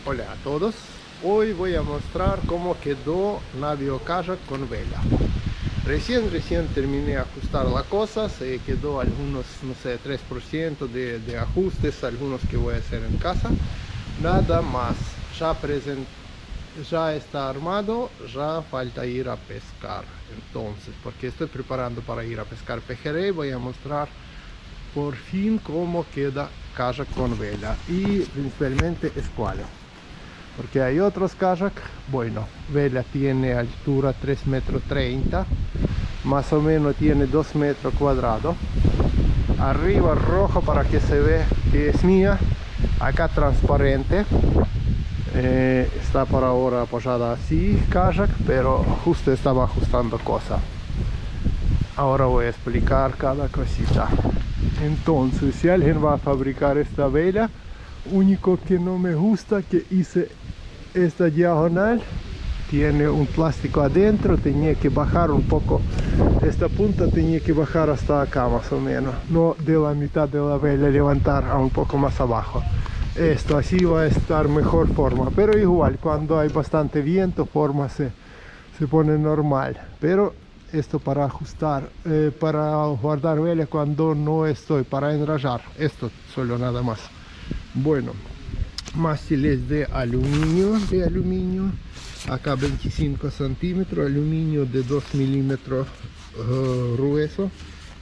Hola a todos, hoy voy a mostrar cómo quedó Navio Kayak con vela. Recién terminé de ajustar la cosa, se quedó algunos, no sé, 3% de ajustes, algunos que voy a hacer en casa. Nada más, ya está armado, ya falta ir a pescar. Entonces, porque estoy preparando para ir a pescar pejerrey, voy a mostrar por fin cómo queda kayak con vela y principalmente escualo. Porque hay otros kayak, bueno, vela tiene altura 3,30 m, más o menos tiene 2 metros cuadrados. Arriba rojo para que se vea que es mía, acá transparente. Está por ahora apoyada así kayak, pero justo estaba ajustando cosas. Ahora voy a explicar cada cosita. Entonces, si alguien va a fabricar esta vela, único que no me gusta que hice esta diagonal, tiene un plástico adentro, tenía que bajar un poco, esta punta tenía que bajar hasta acá más o menos, no de la mitad de la vela, levantar a un poco más abajo. Esto así va a estar mejor forma, pero igual cuando hay bastante viento forma se pone normal, pero esto para ajustar, para guardar vela cuando no estoy, para enrollar, esto solo nada más. Bueno, mástiles de aluminio, acá 25 centímetros, aluminio de 2 milímetros grueso,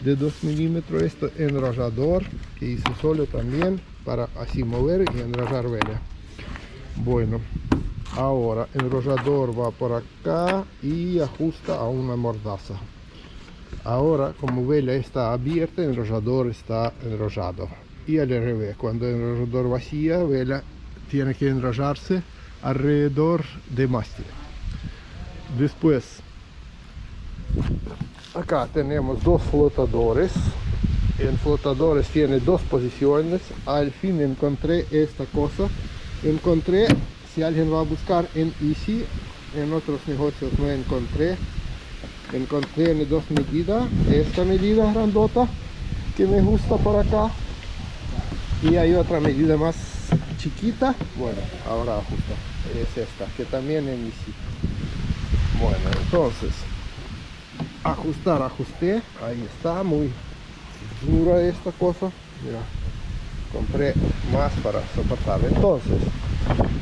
de 2 milímetros, esto enrollador que hice solo también para así mover y enrollar vela. Bueno, ahora el enrollador va por acá y ajusta a una mordaza. Ahora, como vela está abierta, el enrollador está enrollado. Y al revés, cuando el enrollador vacía, vela tiene que enrollarse alrededor de mástil. Después, acá tenemos dos flotadores. En flotadores tiene dos posiciones. Al fin encontré esta cosa. Encontré, si alguien va a buscar en Easy, en otros negocios no encontré. Encontré en dos medidas. Esta medida grandota que me gusta por acá. Y hay otra medida más chiquita. Bueno, ahora ajusta. Es esta, que también en Easy. Bueno, entonces, ajusté. Ahí está, muy dura esta cosa. Mira, compré más para soportar. Entonces,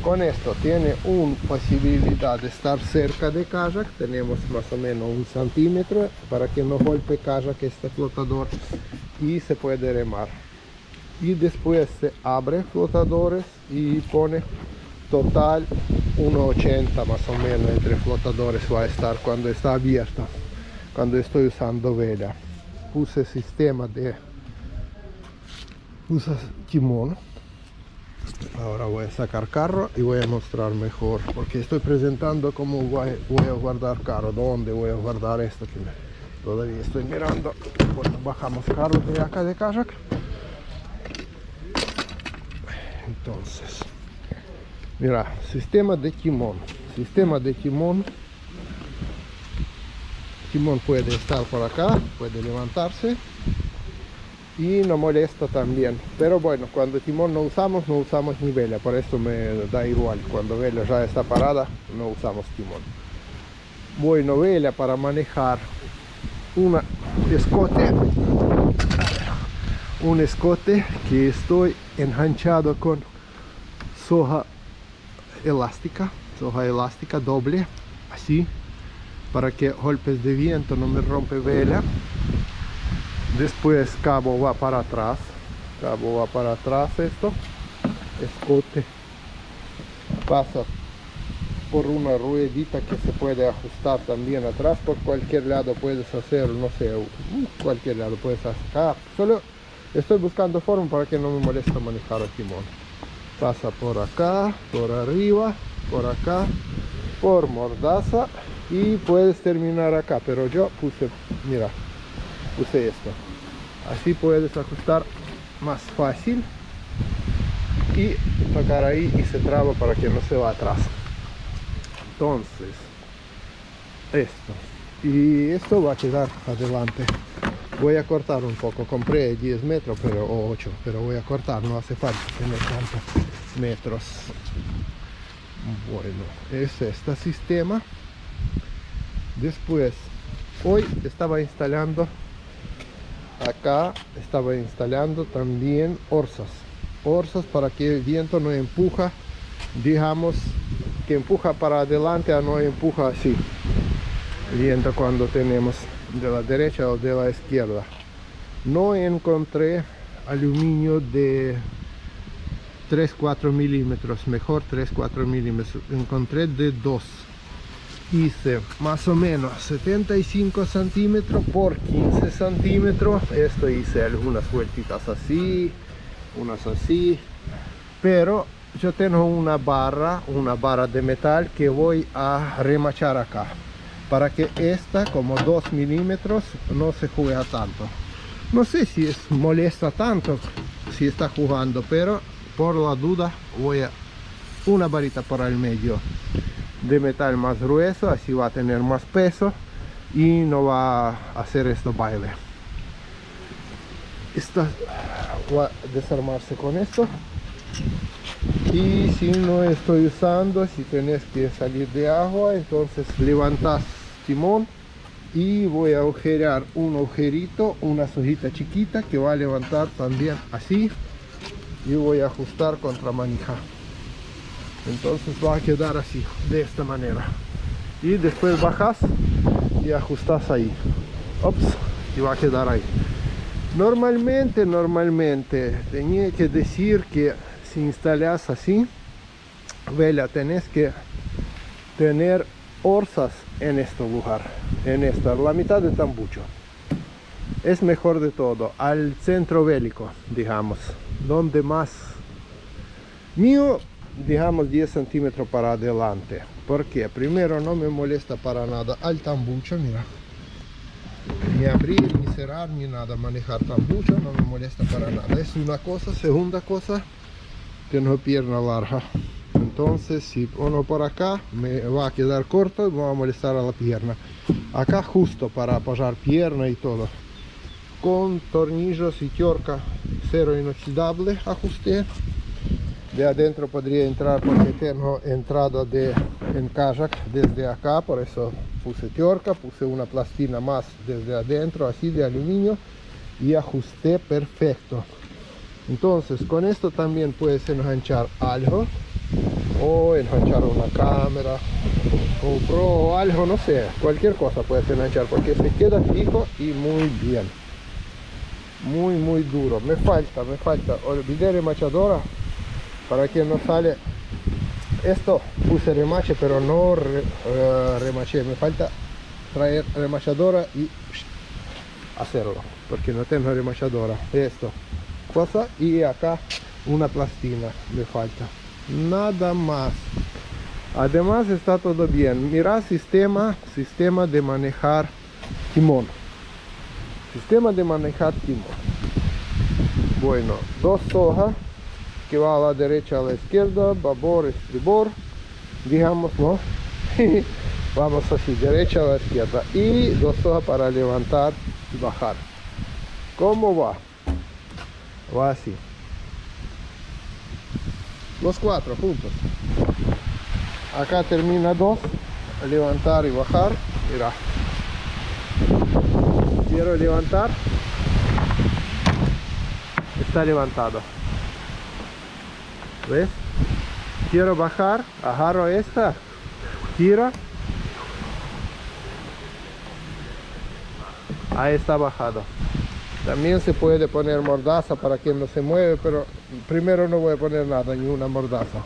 con esto tiene una posibilidad de estar cerca de kayak. Tenemos más o menos 1 centímetro para que no golpee kayak este flotador y se puede remar. Y después se abre flotadores y pone total 1,80 más o menos entre flotadores va a estar cuando está abierta, cuando estoy usando vela. Puse timón. Ahora voy a sacar carro y voy a mostrar mejor, porque estoy presentando cómo voy a guardar carro, dónde voy a guardar esto que todavía estoy mirando. Bueno, bajamos carro de acá de kayak. Entonces, mira, sistema de timón. Timón puede estar por acá, puede levantarse y no molesta también. Pero bueno, cuando timón no usamos ni vela, por eso me da igual. Cuando vela ya está parada, no usamos timón. Bueno, vela para manejar un escote que estoy enganchado con soja elástica doble, así, para que golpes de viento no me rompe vela. Después cabo va para atrás, esto, escote pasa por una ruedita que se puede ajustar también atrás. Por cualquier lado puedes hacer, no sé, cualquier lado puedes sacar. Solo estoy buscando forma para que no me moleste manejar el timón. Pasa por acá, por arriba, por acá, por mordaza y puedes terminar acá. Pero yo puse esto. Así puedes ajustar más fácil y tocar ahí y se traba para que no se va atrás. Entonces, esto. Y esto va a quedar adelante. Voy a cortar un poco. Compré 10 metros o 8, pero voy a cortar. No hace falta tener tantos metros. Bueno, es este sistema. Después, hoy estaba instalando acá, también orzas para que el viento no empuja, digamos que empuja para adelante, no empuja así el viento cuando tenemos de la derecha o de la izquierda. No encontré aluminio de 3-4 milímetros, mejor 3-4 milímetros, encontré de 2. Hice más o menos 75 centímetros por 15 centímetros. Esto hice algunas vueltitas así, unas así, pero yo tengo una barra de metal que voy a remachar acá para que esta, como 2 milímetros, no se juega tanto. No sé si es molesta tanto si está jugando, pero por la duda voy a una varita por el medio de metal más grueso, así va a tener más peso y no va a hacer esto baile. Esta va a desarmarse con esto, y si no estoy usando, si tenés que salir de agua, entonces levantas timón y voy a agujerear un agujerito, una sojita chiquita que va a levantar también así, y voy a ajustar contra manija. Entonces va a quedar así, de esta manera, y después bajas y ajustas ahí. Ops, y va a quedar ahí. Normalmente tenía que decir que si instalas así, vela, tenés que tener orzas en este lugar, en esta, la mitad del tambucho. Es mejor de todo, al centro bélico, digamos, donde más mío, digamos 10 centímetros para adelante, porque primero no me molesta para nada al tambucho, mira, ni abrir, ni cerrar, ni nada, manejar tambucho no me molesta para nada, es una cosa. Segunda cosa, tengo pierna larga, entonces si pongo por acá me va a quedar corto y me va a molestar a la pierna. Acá justo para apoyar pierna y todo, con tornillos y tuerca acero inoxidable ajusté. De adentro podría entrar porque tengo entrada de encaje desde acá, por eso puse tuerca, puse una plastina más desde adentro así de aluminio y ajusté perfecto. Entonces con esto también puedes enganchar algo, o enganchar una cámara, o algo, no sé, cualquier cosa puedes enganchar porque se queda fijo y muy bien, muy duro. Me falta, olvidé remachadora, para que no sale esto. Puse remache pero no remaché, me falta traer remachadora y hacerlo porque no tengo remachadora. Esto cosa, y acá una plastina me falta, nada más. Además está todo bien. Mira, sistema de manejar timón, bueno, 2 sojas que va a la derecha, a la izquierda, babor, estribor, digamos, ¿no? Vamos así, derecha a la izquierda, y 2 sojas para levantar y bajar. ¿Cómo va? Va así, los 4 juntos. Acá termina 2, levantar y bajar. Mira, quiero levantar, está levantado. ¿Ves? Quiero bajar, agarro esta, tira, ahí está bajado. También se puede poner mordaza para que no se mueve, pero primero no voy a poner nada, ni una mordaza.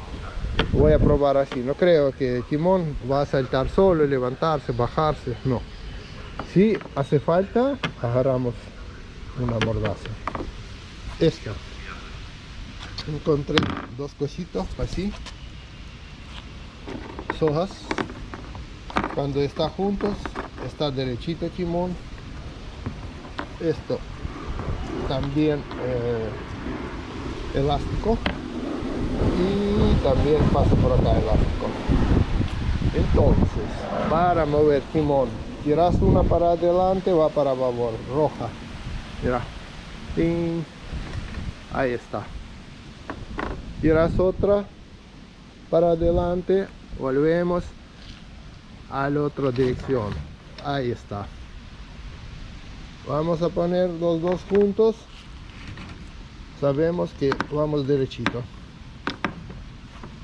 Voy a probar así. No creo que el timón va a saltar solo, levantarse, bajarse, no. Si hace falta, agarramos una mordaza. Esta. Encontré 2 cositos así, sojas. Cuando está juntos, está derechito el timón. Esto también elástico, y también pasa por acá elástico. Entonces, para mover timón, tiras una para adelante, va para babor, roja. Mira, ¡ting! Ahí está. Tiras otra, para adelante, volvemos a la otra dirección. Ahí está. Vamos a poner los dos juntos. Sabemos que vamos derechito.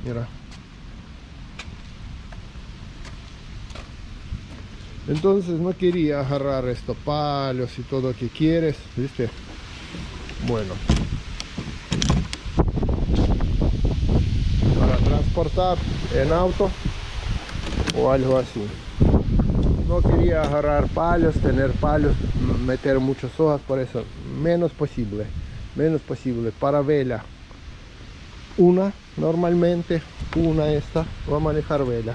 Mira. Entonces no quería agarrar estos palos y todo lo que quieres, ¿viste? Bueno. Para transportar en auto o algo así. No quería agarrar palos, tener palos, meter muchas hojas, por eso menos posible. Para vela, una normalmente, una esta, va a manejar vela,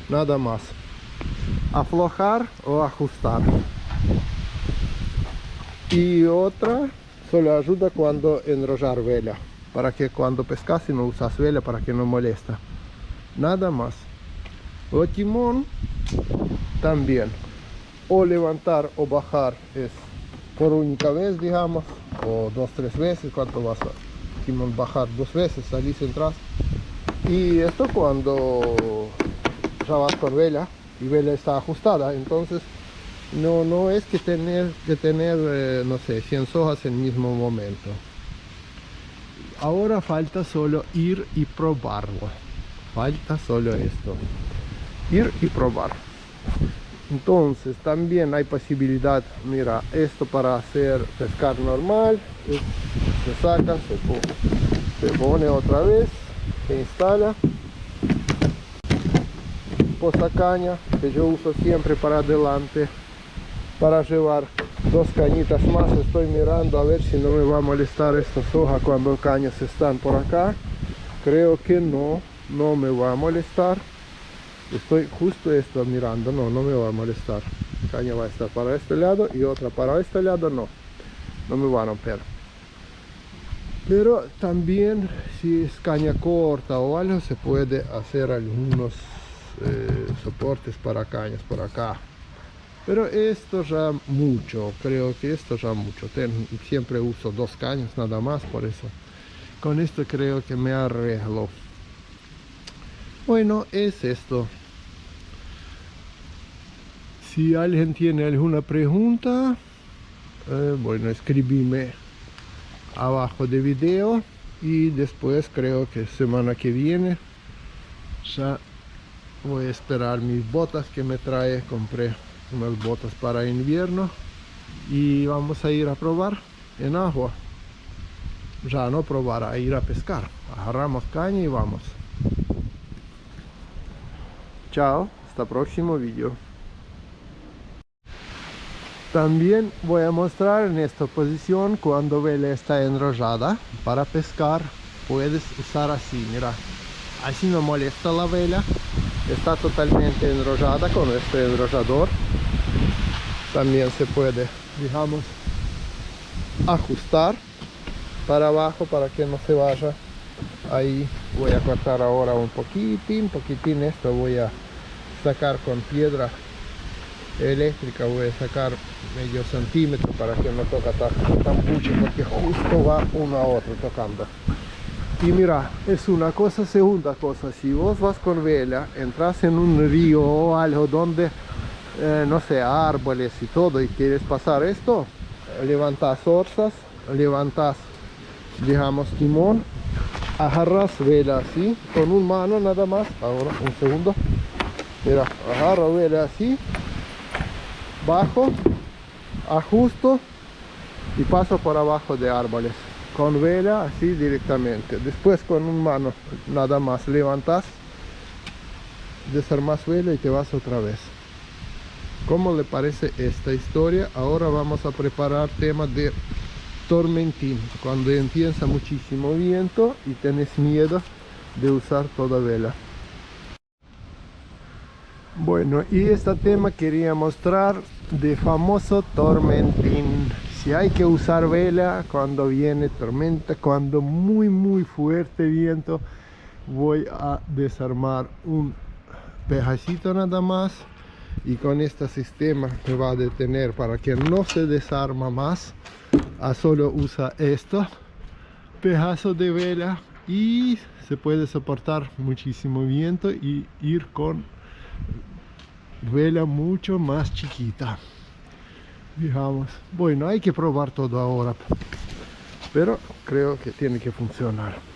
nada más. Aflojar o ajustar. Y otra solo ayuda cuando enrollar vela, para que cuando pescas y no usas vela, para que no molesta, nada más. El timón también, o levantar o bajar es por única vez, digamos, o 2-3 veces. Cuánto vas a timón bajar 2 veces, salís, entras. Y esto cuando ya vas con vela y vela está ajustada, entonces no es que tener no sé, 100 sojas en el mismo momento. Ahora falta solo ir y probarlo, falta solo esto, ir y probar. Entonces también hay posibilidad, mira, esto para hacer pescar normal, se saca, se pone otra vez, se instala. Posacaña que yo uso siempre para adelante para llevar 2 cañitas más. Estoy mirando a ver si no me va a molestar estas hojas cuando cañas están por acá. Creo que no me va a molestar. Estoy justo esto mirando, no me va a molestar. La caña va a estar para este lado y otra para este lado, no me va a romper. Pero también si es caña corta o algo, se puede hacer algunos soportes para cañas por acá. Pero esto ya mucho, creo que esto ya mucho. Siempre uso 2 cañas nada más, por eso con esto creo que me arreglo. Bueno, es esto. Si alguien tiene alguna pregunta, bueno, escríbeme abajo de video. Y después creo que semana que viene ya voy a esperar mis botas que me trae. Compré unas botas para invierno y vamos a ir a probar en agua. Ya no probar, a ir a pescar. Agarramos caña y vamos. Chao, hasta el próximo vídeo. También voy a mostrar en esta posición cuando vela está enrollada. Para pescar puedes usar así, mira, así no molesta la vela. Está totalmente enrollada con este enrollador. También se puede, digamos, ajustar para abajo para que no se vaya. Ahí voy a cortar ahora un poquitín esto. Voy a sacar con piedra eléctrica, voy a sacar medio centímetro para que no toque tan mucho, porque justo va uno a otro tocando. Y mira, es una cosa. Segunda cosa, si vos vas con vela, entras en un río o algo donde no sé, árboles y todo, y quieres pasar esto, levantas orzas, levantas, digamos, timón, agarras vela así con un mano nada más. Ahora un segundo, mira, agarro vela así, bajo, ajusto y paso por abajo de árboles con vela así directamente. Después con un mano nada más levantas, desarmas vela y te vas otra vez. ¿Cómo le parece esta historia? Ahora vamos a preparar tema de tormentín, cuando empieza muchísimo viento y tenés miedo de usar toda vela. Bueno, y este tema quería mostrar de famoso tormentín. Si hay que usar vela cuando viene tormenta, cuando muy fuerte viento, voy a desarmar un pedacito nada más, y con este sistema me va a detener para que no se desarma más. Solo usa esto pedazo de vela y se puede soportar muchísimo viento y ir con vela mucho más chiquita. Fijamos, bueno, hay que probar todo ahora, pero creo que tiene que funcionar.